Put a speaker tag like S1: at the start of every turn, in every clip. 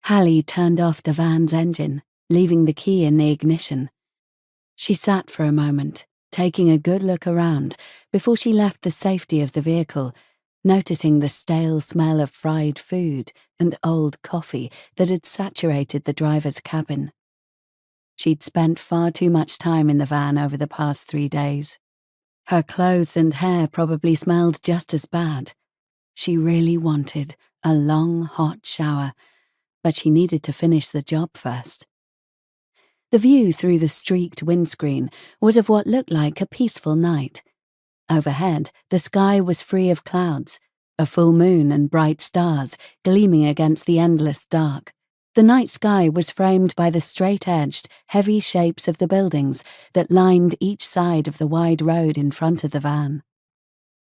S1: Hallie turned off the van's engine, leaving the key in the ignition. She sat for a moment, taking a good look around before she left the safety of the vehicle, noticing the stale smell of fried food and old coffee that had saturated the driver's cabin. She'd spent far too much time in the van over the past 3 days. Her clothes and hair probably smelled just as bad. She really wanted a long, hot shower, but she needed to finish the job first. The view through the streaked windscreen was of what looked like a peaceful night. Overhead, the sky was free of clouds, a full moon and bright stars gleaming against the endless dark. The night sky was framed by the straight-edged, heavy shapes of the buildings that lined each side of the wide road in front of the van.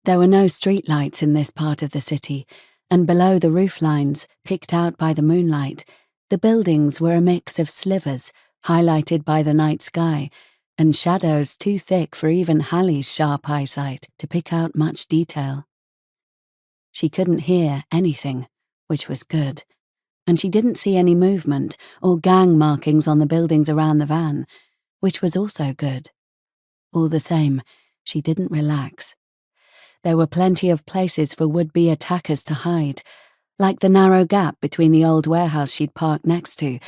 S1: There were no streetlights in this part of the city, and below the roof lines, picked out by the moonlight, the buildings were a mix of slivers, highlighted by the night sky, and shadows too thick for even Hallie's sharp eyesight to pick out much detail. She couldn't hear anything, which was good, and she didn't see any movement or gang markings on the buildings around the van, which was also good. All the same, she didn't relax. There were plenty of places for would-be attackers to hide, like the narrow gap between the old warehouse she'd parked next to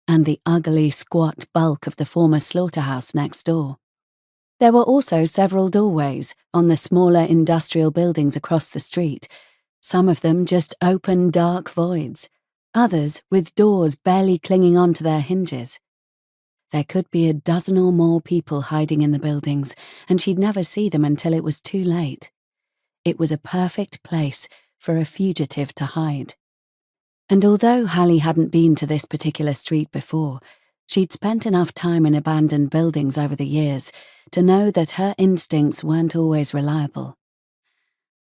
S1: and the ugly, squat bulk of the former slaughterhouse next door. There were also several doorways on the smaller industrial buildings across the street, some of them just open, dark voids, others with doors barely clinging onto their hinges. There could be a dozen or more people hiding in the buildings, and she'd never see them until it was too late. It was a perfect place for a fugitive to hide. And although Hallie hadn't been to this particular street before, she'd spent enough time in abandoned buildings over the years to know that her instincts weren't always reliable.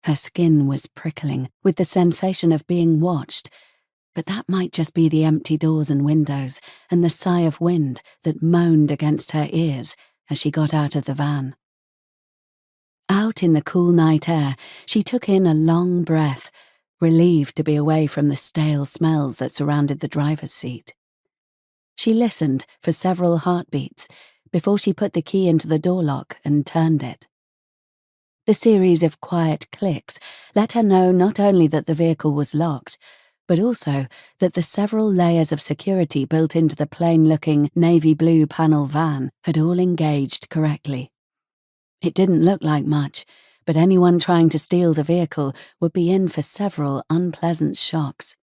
S1: Her skin was prickling with the sensation of being watched, but that might just be the empty doors and windows and the sigh of wind that moaned against her ears as she got out of the van. Out in the cool night air, she took in a long breath, relieved to be away from the stale smells that surrounded the driver's seat. She listened for several heartbeats before she put the key into the door lock and turned it. The series of quiet clicks let her know not only that the vehicle was locked, but also that the several layers of security built into the plain-looking navy blue panel van had all engaged correctly. It didn't look like much, but anyone trying to steal the vehicle would be in for several unpleasant shocks.